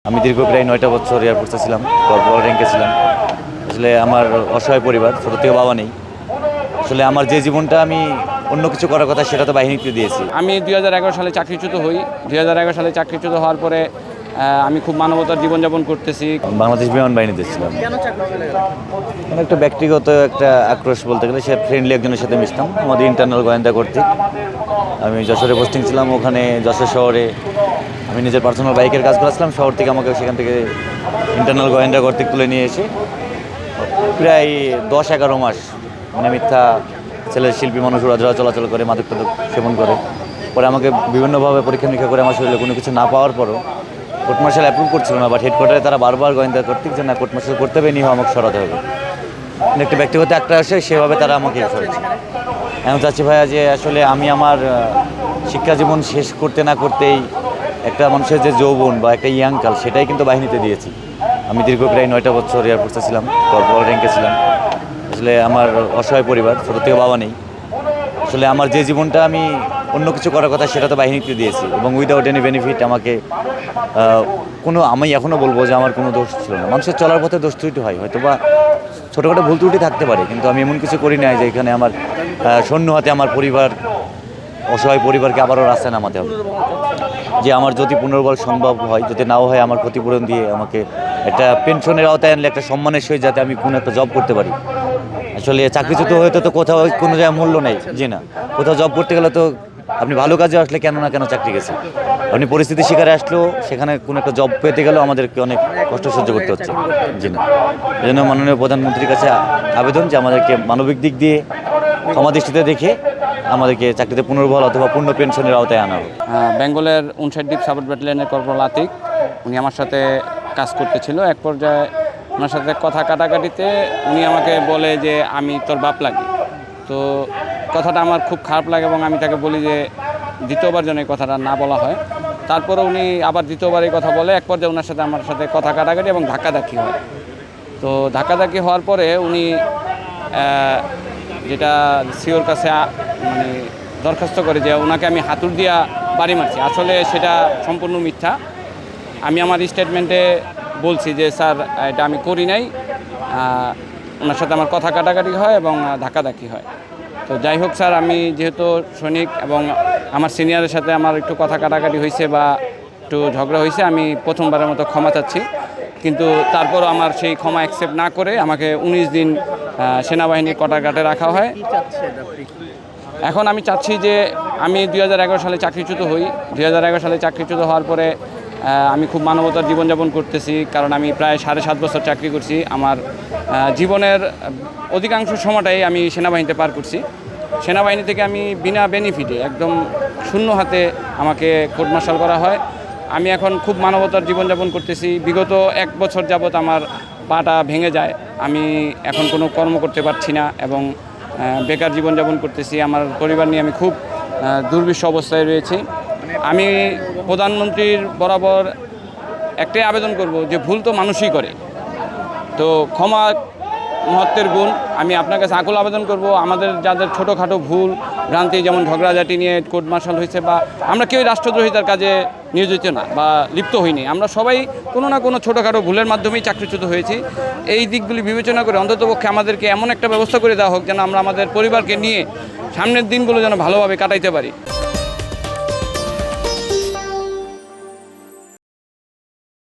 আমি দীর্ঘ প্রায় ৯টা বছর এয়ারফোর্সে ছিলাম, কর্পোরাল র্যাঙ্কে ছিলাম। আসলে আমার অসহায় পরিবার, ছোটো থেকে বাবা নেই। আসলে আমার যে জীবনটা আমি অন্য কিছু করার কথা সেটা তো বাহিনীতে দিয়েছি। আমি 2011 সালে চাকরিচ্যুত হই। 2011 সালে চাকরিচ্যুত হওয়ার পরে আমি খুব মানবতার জীবনযাপন করতেছি। বাংলাদেশ বিমান বাহিনীতে ছিলাম। মানে একটা ব্যক্তিগত একটা আক্রোশ বলতে গেলে, সে ফ্রেন্ডলি একজনের সাথে মিশতাম আমাদের ইন্টারনাল গোয়েন্দা কর্তৃক। আমি যশোরে পোস্টিং ছিলাম, ওখানে যশোর শহরে আমি নিজের পার্সোনাল বাইকের কাজ করেছিলাম। শহর থেকে আমাকে সেখান থেকে ইন্টারনাল গোয়েন্দা কর্তৃক তুলে নিয়ে এসে প্রায় 10-11 মাস মানে মিথ্যা ছেলের শিল্পী মানুষ উড়াধরা চলাচল করে, মাদক টাদক সেবন করে। পরে আমাকে বিভিন্নভাবে পরীক্ষা নিরীক্ষা করে আমার শরীরে কোনো কিছু না পাওয়ার পরও কোর্ট মার্শাল অ্যাপ্রুভ করছিল না, বাট হেডকোয়ার্টারে তারা বারবার গোয়েন্দা কর্তৃক যে না কোর্ট মার্শাল করতে হবে, নিয়ে আমাকে সরাতে হবে। একটা ব্যক্তিগত একটা আসে, সেভাবে তারা আমাকে সরাচ্ছে। আমি চাচ্ছি ভাইয়া যে আসলে আমি আমার শিক্ষা জীবন শেষ করতে না করতেই একটা মানুষের যে যৌবন বা একটা ইয়াংকাল, সেটাই কিন্তু বাহিনীতে দিয়েছি। আমি দীর্ঘ প্রায় 9টা বছর এয়ারফোর্সে ছিলাম, কর্পোরাল র্যাঙ্কে ছিলাম। আসলে আমার অসহায় পরিবার, ছোটো থেকে বাবা নেই। আসলে আমার যে জীবনটা আমি অন্য কিছু করার কথা সেটা তো বাহিনীতে দিয়েছি, এবং উইদাউট এনি বেনিফিট আমাকে আমি এখনও বলবো যে আমার কোনো দোষ ছিল না। মানুষের চলার পথে দোষ ত্রুটি হয়, হয়তো বা ছোটোখাটো ভুল ত্রুটি থাকতে পারে, কিন্তু আমি এমন কিছু করি নাই যে এখানে আমার সৈন্য হাতে আমার পরিবার, অসহায় পরিবারকে আবারও রাস্তায় নামাতে হবে। যে আমার যদি পুনর্বার সম্ভব হয়, যদি নাও হয়, আমার ক্ষতিপূরণ দিয়ে আমাকে একটা পেনশনের আওতায় আনলে একটা সম্মানের সহিত যাতে আমি কোনো একটা জব করতে পারি। আসলে চাকরিচ্যুত হয়তো তো কোথাও কোনো জায়গায় মূল্য নেই, জি না। কোথাও জব করতে গেলে তো আপনি ভালো কাজে আসলে কেন না কেন চাকরি গেছে, আপনি পরিস্থিতির শিকারে আসলেও সেখানে কোনো একটা জব পেতে গেলেও আমাদেরকে অনেক কষ্ট সহ্য করতে হচ্ছে, জি না। এই জন্য মাননীয় প্রধানমন্ত্রীর কাছে আবেদন যে আমাদেরকে মানবিক দিক দিয়ে ক্ষমা দৃষ্টিতে দেখে আমাদেরকে চাকরিতে পুনর্বহাল অথবা পূর্ণ পেনশনের আওতায় আনা হবে। বেঙ্গলের 59 ডিপ সাপোর্ট ব্যাটালিয়নের কর্পোরাল আতিক, উনি আমার সাথে কাজ করতেছিল। এক পর্যায়ে ওনার সাথে কথা কাটাকাটিতে উনি আমাকে বলে যে আমি তোর বাপ লাগি। তো কথাটা আমার খুব খারাপ লাগে এবং আমি তাকে বলি যে দ্বিতীয়বার যেন এই কথাটা না বলা হয়। তারপরে উনি আবার দ্বিতীয়বার এই কথা বলে। এক পর্যায়ে ওনার সাথে আমার সাথে কথা কাটাকাটি এবং ধাক্কাধাক্কি হয়। তো ধাক্কাধাক্কি হওয়ার পরে উনি যেটা সিওর কাছে মানে দরখাস্ত করে যে ওনাকে আমি হাতুড় দিয়া বাড়ি মারছি, আসলে সেটা সম্পূর্ণ মিথ্যা। আমি আমার স্টেটমেন্টে বলছি যে স্যার এটা আমি করি নাই, ওনার সাথে আমার কথা কাটাকাটি হয় এবং ধাক্কাধাক্কি হয়। তো যাই হোক স্যার, আমি যেহেতু সৈনিক এবং আমার সিনিয়রের সাথে আমার একটু কথা কাটাকাটি হয়েছে বা একটু ঝগড়া হয়েছে, আমি প্রথমবারের মতো ক্ষমা চাচ্ছি। কিন্তু তারপরও আমার সেই ক্ষমা অ্যাকসেপ্ট না করে আমাকে 19 দিন সেনাবাহিনীর কটারঘাটে রাখা হয়। এখন আমি চাচ্ছি যে আমি 2011 সালে চাকরিচ্যুত হই। 2011 সালে চাকরিচ্যুত হওয়ার পরে আমি খুব মানবতার জীবনযাপন করতেছি, কারণ আমি প্রায় 7.5 বছর চাকরি করছি। আমার জীবনের অধিকাংশ সময়টাই আমি সেনাবাহিনীতে পার করছি। সেনাবাহিনী থেকে আমি বিনা বেনিফিটে একদম শূন্য হাতে আমাকে কোর্ট মার্শাল করা হয়। আমি এখন খুব মানবতার জীবনযাপন করতেছি। বিগত 1 বছর যাবৎ আমার পাটা ভেঙে যায়, আমি এখন কোনো কর্ম করতে পারছি না এবং বেকার জীবনযাপন করতেছি। আমার পরিবার নিয়ে আমি খুব দুর্বিষহ অবস্থায় রয়েছি। আমি প্রধানমন্ত্রীর বরাবর একটাই আবেদন করব যে ভুল তো মানুষই করে, তো ক্ষমা মহত্বের গুণ। আমি আপনার কাছে আকুল আবেদন করব, আমাদের যাদের ছোটোখাটো ভুল ভ্রান্তি, যেমন ঝগড়াঝাটি নিয়ে কোর্ট মার্শাল হয়েছে, বা আমরা কেউই রাষ্ট্রদ্রোহিতার কাজে নিয়োজিত না বা লিপ্ত হইনি, আমরা সবাই কোনো না কোনো ছোটোখাটো ভুলের মাধ্যমেই চাকরিচ্যুত হয়েছি। এই দিকগুলি বিবেচনা করে অন্ততপক্ষে আমাদেরকে এমন একটা ব্যবস্থা করে দেওয়া হোক যেন আমরা আমাদের পরিবারকে নিয়ে সামনের দিনগুলো যেন ভালোভাবে কাটাইতে পারি।